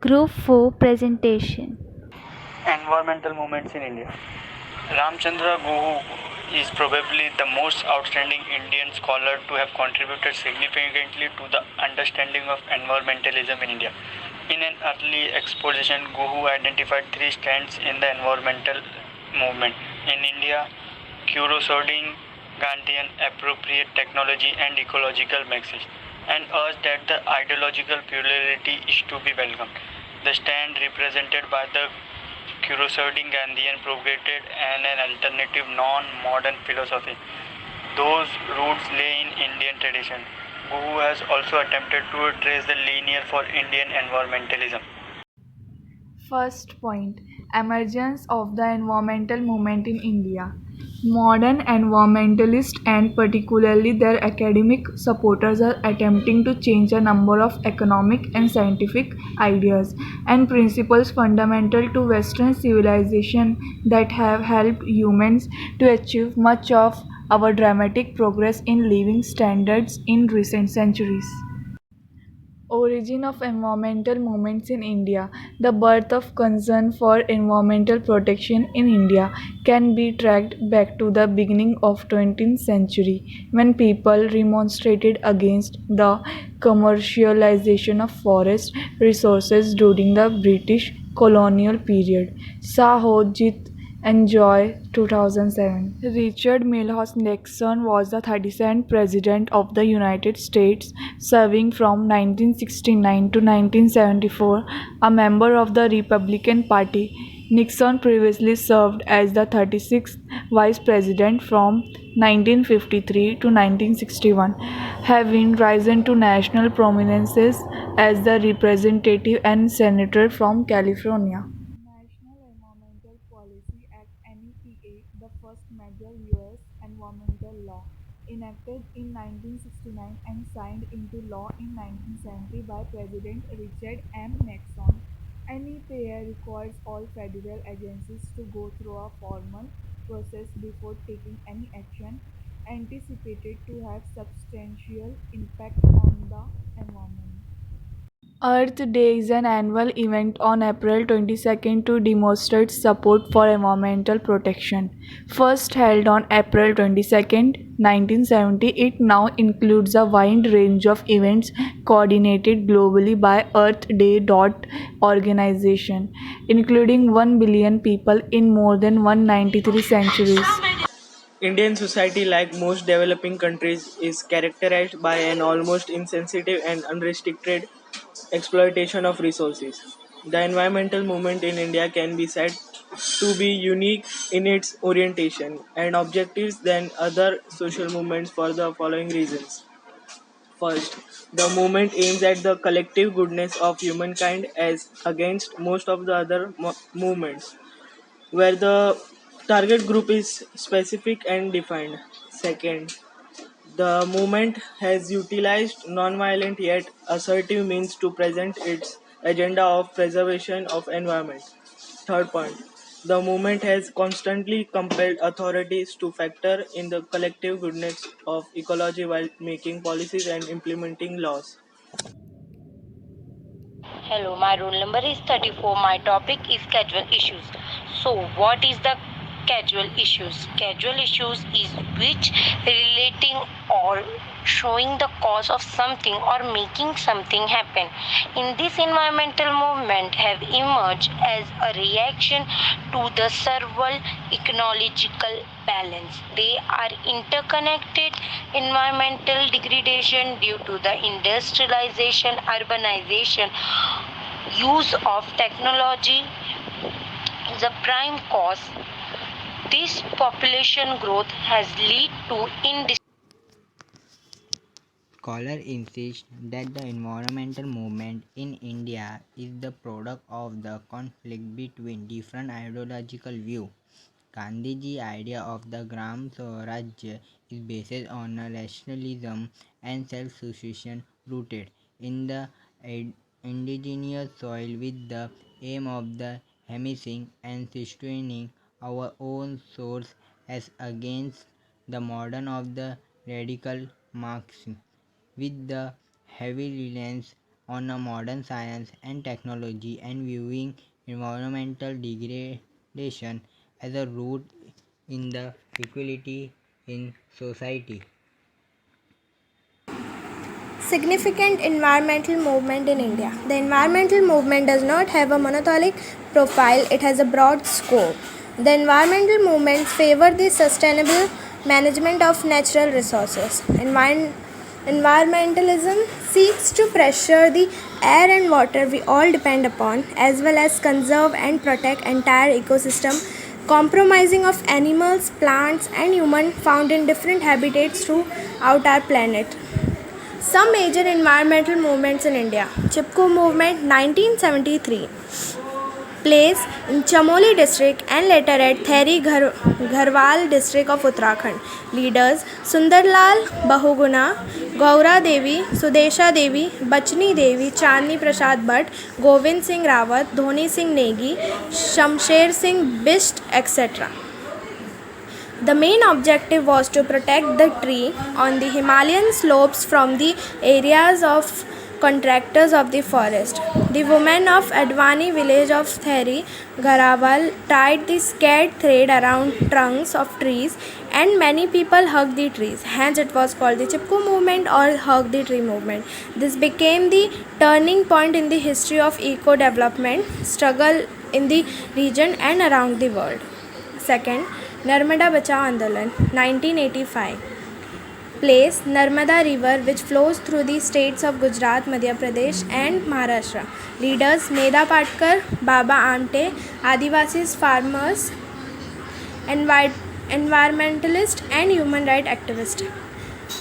Group 4 presentation. Environmental movements in India. Ramchandra Guhu is probably the most outstanding Indian scholar to have contributed significantly to the understanding of environmentalism in India. In an early exposition, Guhu identified three strands in the environmental movement in India: corresponding Gandhian appropriate technology and ecological message, and urged that the ideological plurality is to be welcomed. The stand represented by the corresponding Gandhian propagated an alternative non-modern philosophy. Those roots lay in Indian tradition. Guhu has also attempted to trace the lineage for Indian environmentalism. First point: emergence of the environmental movement in India. Modern environmentalists and particularly their academic supporters are attempting to change a number of economic and scientific ideas and principles fundamental to Western civilization that have helped humans to achieve much of our dramatic progress in living standards in recent centuries. Origin of environmental movements in India. The birth of concern for environmental protection in India can be tracked back to the beginning of 20th century when people remonstrated against the commercialization of forest resources during the British colonial period. Sahojit Enjoy 2007. Richard Milhous Nixon was the 32nd President of the United States, serving from 1969 to 1974, a member of the Republican Party. Nixon previously served as the 36th Vice President from 1953 to 1961, having risen to national prominence as the Representative and Senator from California. National Environmental Policy Act (NEPA), the first major U.S. environmental law, enacted in 1969 and signed into law in 1970 by President Richard M. Nixon. NEPA requires all federal agencies to go through a formal process before taking any action anticipated to have substantial impact on the environment. Earth Day is an annual event on April 22nd to demonstrate support for environmental protection. First held on April 22nd, 1970, it now includes a wide range of events coordinated globally by Earth Day. Organization, including 1 billion people in more than 193 centuries. Indian society, like most developing countries, is characterized by an almost insensitive and unrestricted exploitation of resources. The environmental movement in India can be said to be unique in its orientation and objectives than other social movements for the following reasons. First, the movement aims at the collective goodness of humankind as against most of the other movements, where the target group is specific and defined. Second, the movement has utilized non-violent yet assertive means to present its agenda of preservation of environment. Third point, the movement has constantly compelled authorities to factor in the collective goodness of ecology while making policies and implementing laws. Hello, my roll number is 34. My topic is casual issues. So, what is the casual issues? Casual issues is which relating or showing the cause of something or making something happen. In this environmental movement have emerged as a reaction to the several ecological balance. They are interconnected. Environmental degradation due to the industrialization, urbanization, use of technology is a prime cause. This population growth has led to Scholar insist that the environmental movement in India is the product of the conflict between different ideological views. Gandhiji's idea of the Gram Swaraj is based on a nationalism and self-sufficiency rooted in the indigenous soil with the aim of the harnessing and sustaining our own source as against the modern of the radical Marxism with the heavy reliance on a modern science and technology and viewing environmental degradation as a root in the equality in society. Significant environmental movement in India. The environmental movement does not have a monolithic profile, it has a broad scope. The environmental movements favor the sustainable management of natural resources. Environmentalism seeks to preserve the air and water we all depend upon, as well as conserve and protect entire ecosystem compromising of animals, plants, and humans found in different habitats throughout our planet. Some major environmental movements in India. Chipko movement 1973 place in Chamoli district and later at Theri Gharwal district of Uttarakhand. Leaders Sundarlal Bahuguna, Gaura Devi, Sudesha Devi, Bachni Devi, Chandni Prasad Bhatt, Govind Singh Rawat, Dhoni Singh Negi, Shamsher Singh Bisht, etc. The main objective was to protect the tree on the Himalayan slopes from the areas of contractors of the forest. The women of Advani village of Theri Garawal tied the scared thread around trunks of trees and many people hugged the trees. Hence it was called the Chipko movement or hug the tree movement. This became the turning point in the history of eco-development struggle in the region and around the world. Second, Narmada Bachao Andolan 1985 place Narmada river which flows through the states of Gujarat, Madhya Pradesh and Maharashtra. Leaders Medha Patkar, Baba Amte, Adivasis farmers, environmentalists and human rights activists.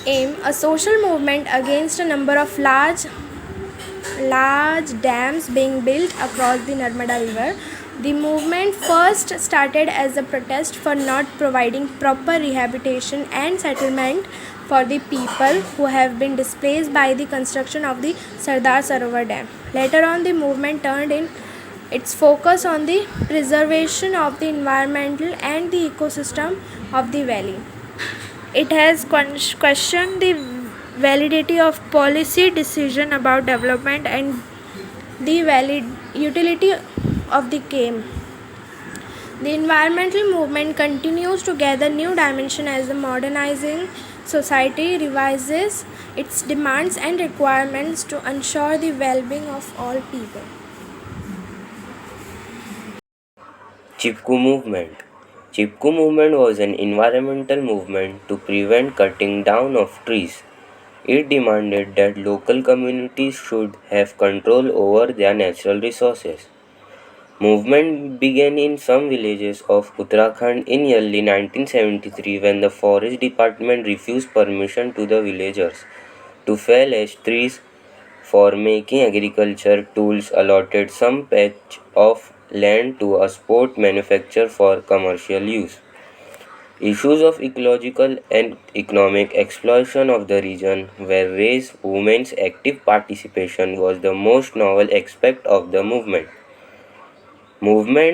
Aim a social movement against a number of large dams being built across the Narmada river. The movement first started as a protest for not providing proper rehabilitation and settlement for the people who have been displaced by the construction of the Sardar Sarovar Dam. Later on, the movement turned in its focus on the preservation of the environmental and the ecosystem of the valley. It has questioned the validity of policy decision about development and the valid utility of the game. The environmental movement continues to gather new dimension as the modernizing society revises its demands and requirements to ensure the well-being of all people. Chipko movement. Chipko movement was an environmental movement to prevent cutting down of trees. It demanded that local communities should have control over their natural resources. Movement began in some villages of Uttarakhand in early 1973 when the forest department refused permission to the villagers to fell ash trees for making agriculture tools, allotted some patch of land to a sport manufacturer for commercial use. Issues of ecological and economic exploitation of the region were raised. Women's active participation was the most novel aspect of the movement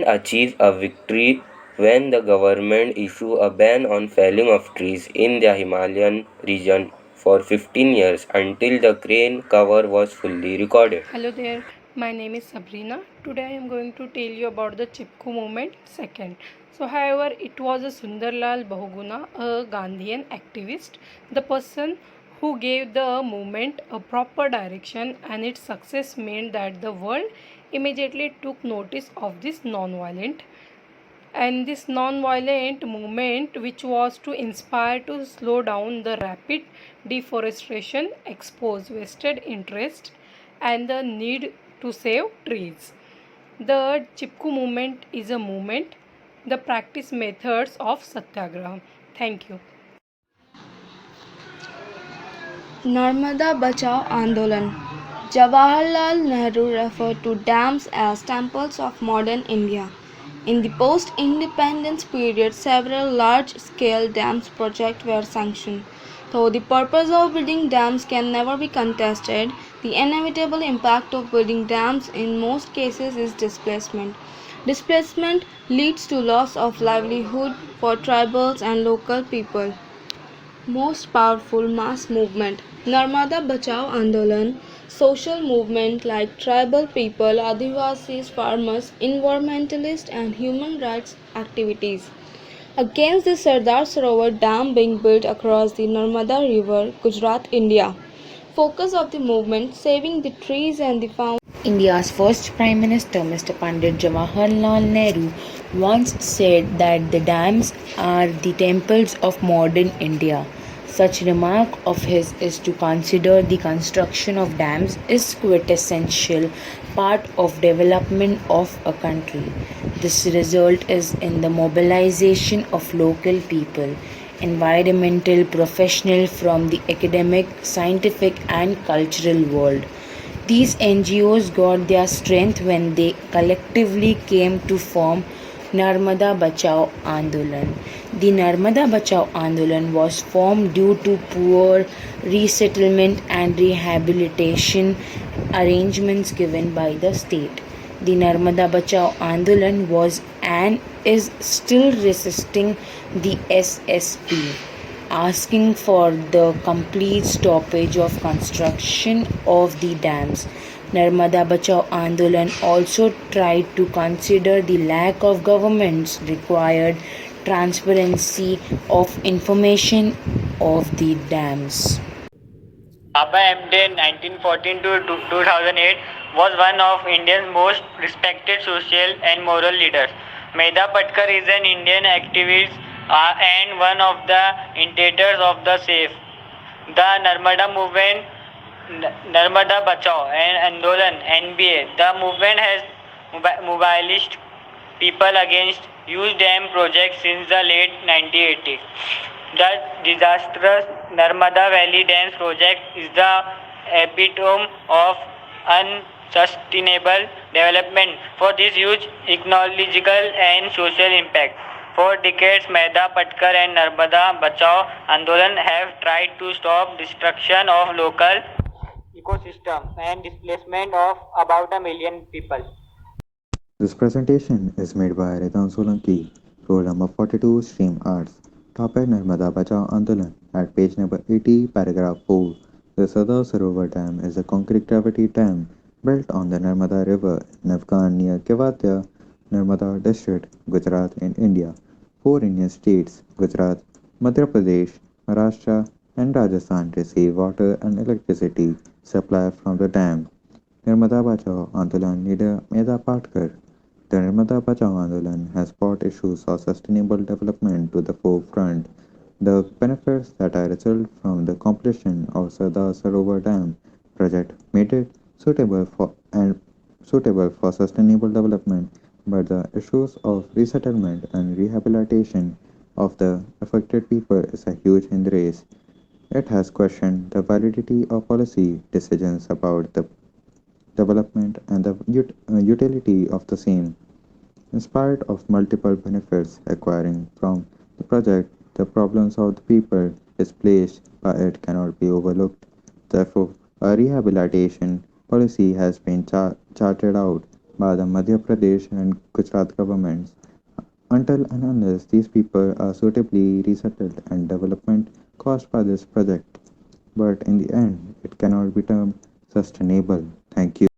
achieved a victory when the government issued a ban on felling of trees in the Himalayan region for 15 years until the crane cover was fully recorded. Hello there, my name is Sabrina. Today I am going to tell you about the Chipko movement second. However, it was a Sundarlal Bahuguna, a Gandhian activist, the person who gave the movement a proper direction, and its success meant that the world immediately took notice of this non-violent movement, which was to inspire to slow down the rapid deforestation, expose vested interest, and the need to save trees. The Chipko movement is a movement, the practice methods of Satyagraha. Thank you. Narmada Bachao Andolan. Jawaharlal Nehru referred to dams as temples of modern India. In the post-independence period, several large-scale dams projects were sanctioned. Though the purpose of building dams can never be contested, the inevitable impact of building dams in most cases is displacement. Displacement leads to loss of livelihood for tribals and local people. Most powerful mass movement. Narmada Bachao Andolan Social movements like tribal people, Adivasis, farmers, environmentalists, and human rights activities against the Sardar Sarovar Dam being built across the Narmada River, Gujarat, India. Focus of the movement saving the trees and the fountains. India's first Prime Minister, Mr. Pandit Jawaharlal Nehru, once said that the dams are the temples of modern India. Such remark of his is to consider the construction of dams is quintessential part of development of a country. This result is in the mobilization of local people, environmental professionals from the academic, scientific and cultural world. These NGOs got their strength when they collectively came to form Narmada Bachao Andolan. The Narmada Bachao Andolan was formed due to poor resettlement and rehabilitation arrangements given by the state. The Narmada Bachao Andolan was and is still resisting the SSP, asking for the complete stoppage of construction of the dams. Narmada Bachao Andolan also tried to consider the lack of government's required transparency of information of the dams. Baba Amde 1914 to 2008 was one of India's most respected social and moral leaders. Medha Patkar is an Indian activist and one of the initiators of the SAFE. The Narmada movement, Narmada Bachao and Andolan (NBA). The movement has mobilized people against huge dam projects since the late 1980s. The disastrous Narmada Valley Dams project is the epitome of unsustainable development for this huge ecological and social impact. For decades, Medha Patkar and Narmada Bachao Andolan have tried to stop destruction of local ecosystem and displacement of about 1 million people. This presentation is made by Ritam Solanki, roll number 42, Stream Arts. Topic Narmada Bachao Andolan at page number 80, paragraph 4. The Sardar Sarovar Dam is a concrete gravity dam built on the Narmada River in Afghan near Kevadia, Narmada district, Gujarat in India. 4 Indian states, Gujarat, Madhya Pradesh, Maharashtra and Rajasthan receive water and electricity supply from the dam. Narmada Bachao Andolan leader Medha Patkar. The Narmada Bachao Andolan has brought issues of sustainable development to the forefront. The benefits that are result from the completion of Sardar Sarovar Dam project made it suitable for sustainable development, but the issues of resettlement and rehabilitation of the affected people is a huge hindrance. It has questioned the validity of policy decisions about the development and the utility of the same. In spite of multiple benefits acquiring from the project, the problems of the people displaced by it cannot be overlooked. Therefore, a rehabilitation policy has been charted out by the Madhya Pradesh and Gujarat governments. Until and unless these people are suitably resettled and development caused by this project, but in the end, it cannot be termed sustainable. Thank you.